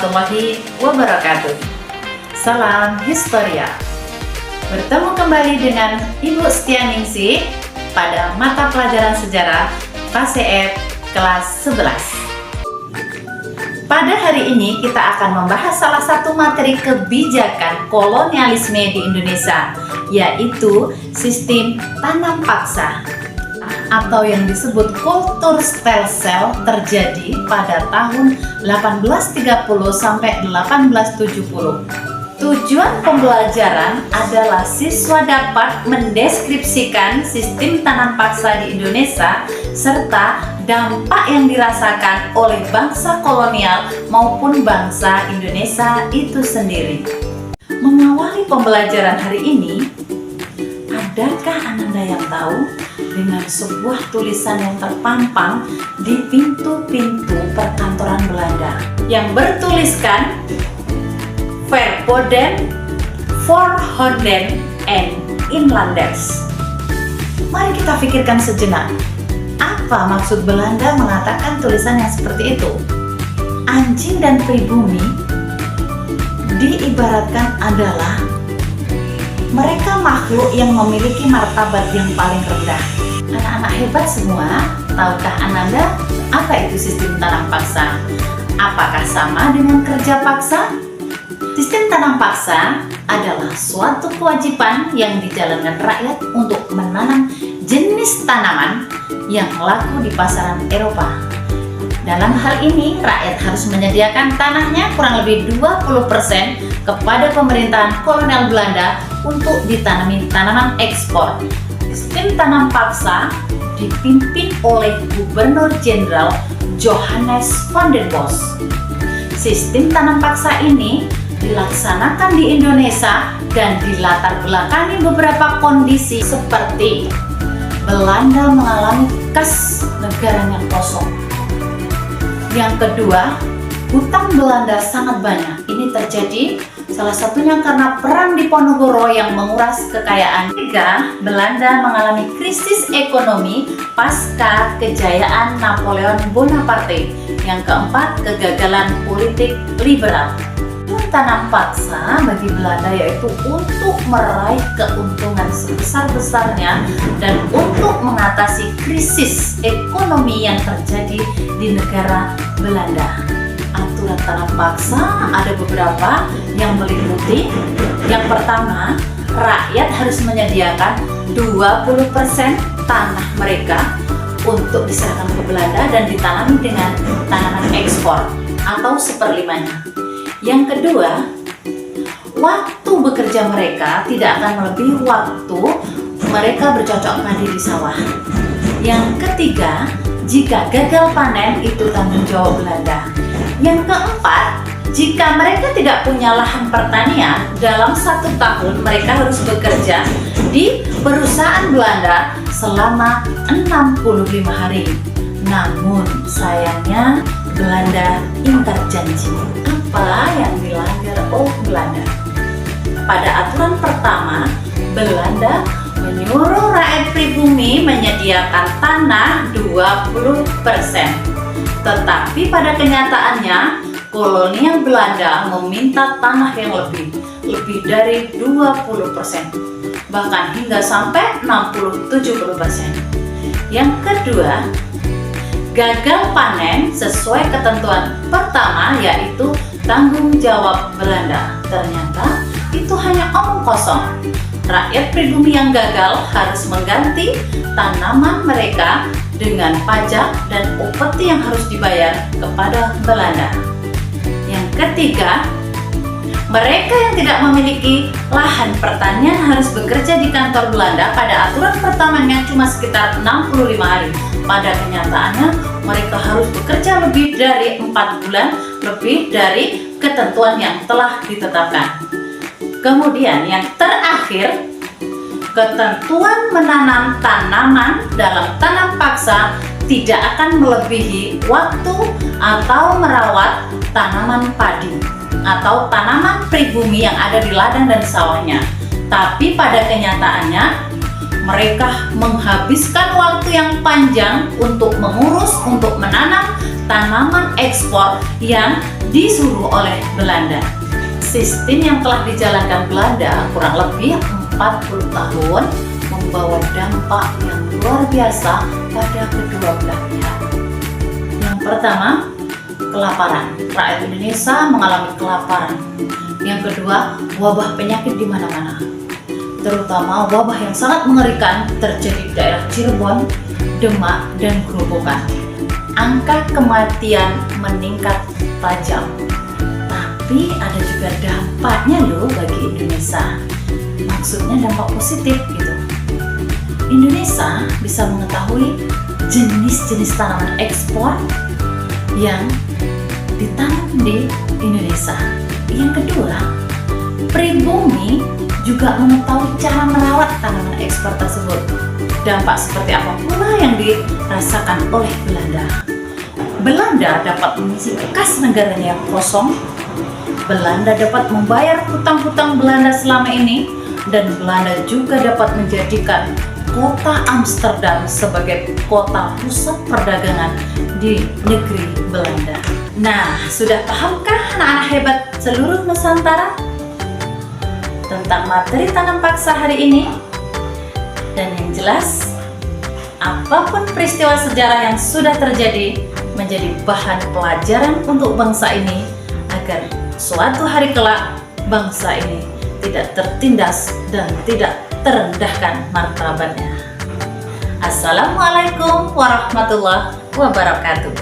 warahmatullahi wabarakatuh. Salam Historia. Bertemu kembali dengan Ibu Setianingsih pada mata pelajaran sejarah KCF kelas 11. Pada hari ini kita akan membahas salah satu materi kebijakan kolonialisme di Indonesia, yaitu sistem tanam paksa atau yang disebut kultur Stelsel terjadi pada tahun 1830 sampai 1870. Tujuan pembelajaran adalah siswa dapat mendeskripsikan sistem tanam paksa di Indonesia serta dampak yang dirasakan oleh bangsa kolonial maupun bangsa Indonesia itu sendiri. Mengawali pembelajaran hari ini, adakah Ananda yang tahu dengan sebuah tulisan yang terpampang di pintu-pintu perkantoran Belanda yang bertuliskan Verboden, Voorhonden, en Inlanders. Mari kita pikirkan sejenak, apa maksud Belanda mengatakan tulisan yang seperti itu? Anjing dan pribumi diibaratkan adalah mereka makhluk yang memiliki martabat yang paling rendah. Anak-anak hebat semua, tahukah Ananda apa itu sistem tanam paksa? Apakah sama dengan kerja paksa? Sistem tanam paksa adalah suatu kewajiban yang dijalankan rakyat untuk menanam jenis tanaman yang laku di pasaran Eropa. Dalam hal ini, rakyat harus menyediakan tanahnya kurang lebih 20% kepada pemerintahan kolonial Belanda untuk ditanami tanaman ekspor. Sistem tanam paksa dipimpin oleh Gubernur Jenderal Johannes van den Bos. Sistem tanam paksa ini dilaksanakan di Indonesia dan dilatar belakangi beberapa kondisi seperti Belanda mengalami kas negaranya kosong. Yang kedua, hutang Belanda sangat banyak. Ini terjadi salah satunya karena perang Diponegoro yang menguras kekayaan. Ketiga, Belanda mengalami krisis ekonomi pasca kejayaan Napoleon Bonaparte. Yang keempat, kegagalan politik liberal. Tanam paksa bagi Belanda yaitu untuk meraih keuntungan sebesar-besarnya dan untuk mengatasi krisis ekonomi yang terjadi di negara Belanda. Aturan tanam paksa ada beberapa yang meliputi. Yang pertama, rakyat harus menyediakan 20% tanah mereka untuk diserahkan ke Belanda dan ditanami dengan tanaman ekspor atau seperlimanya. Yang kedua, waktu bekerja mereka tidak akan melebihi waktu mereka bercocok padi di sawah. Yang ketiga, jika gagal panen itu tanggung jawab Belanda. Yang keempat, jika mereka tidak punya lahan pertanian, dalam 1 tahun mereka harus bekerja di perusahaan Belanda selama 65 hari. Namun sayangnya Belanda ingkar janji. Apa yang dilanggar oleh Belanda? Pada aturan pertama, Belanda menyuruh rakyat pribumi menyediakan tanah 20%. Tetapi pada kenyataannya, kolonial Belanda meminta tanah yang lebih dari 20%, bahkan hingga sampai 60-70%. Yang kedua, gagal panen sesuai ketentuan pertama yaitu tanggung jawab Belanda. Ternyata itu hanya omong kosong. Rakyat pribumi yang gagal harus mengganti tanaman mereka dengan pajak dan upeti yang harus dibayar kepada Belanda. Yang ketiga, mereka yang tidak memiliki lahan pertanian harus bekerja di kantor Belanda. Pada aturan pertamanya cuma sekitar 65 hari. Pada kenyataannya mereka harus bekerja lebih dari 4 bulan, lebih dari ketentuan yang telah ditetapkan. Kemudian yang terakhir, ketentuan menanam tanaman dalam tanam paksa tidak akan melebihi waktu atau merawat tanaman padi atau tanaman pribumi yang ada di ladang dan sawahnya. Tapi pada kenyataannya mereka menghabiskan waktu yang panjang untuk mengurus, untuk menanam tanaman ekspor yang disuruh oleh Belanda. Sistem yang telah dijalankan Belanda kurang lebih 40 tahun membawa dampak yang luar biasa pada kedua belah pihak. Yang pertama, kelaparan. Rakyat Indonesia mengalami kelaparan. Yang kedua, wabah penyakit di mana-mana. Terutama wabah yang sangat mengerikan terjadi di daerah Cirebon, Demak, dan Grobogan. Angka kematian meningkat tajam. Tapi ada juga dampaknya loh bagi Indonesia. Maksudnya dampak positif gitu. Indonesia bisa mengetahui jenis-jenis tanaman ekspor yang ditanam di Indonesia. Yang kedua, pribumi juga mengetahui cara merawat tanaman ekspor tersebut. Dampak seperti apa pula yang dirasakan oleh Belanda? Belanda dapat mengisi kas negaranya yang kosong. Belanda dapat membayar hutang-hutang Belanda selama ini, dan Belanda juga dapat menjadikan kota Amsterdam sebagai kota pusat perdagangan di negeri Belanda. Nah, sudah pahamkah anak-anak hebat seluruh Nusantara tentang materi tanam paksa hari ini? Dan yang jelas, apapun peristiwa sejarah yang sudah terjadi menjadi bahan pelajaran untuk bangsa ini agar suatu hari kelak bangsa ini tidak tertindas dan tidak terendahkan martabatnya. Assalamualaikum warahmatullahi wabarakatuh.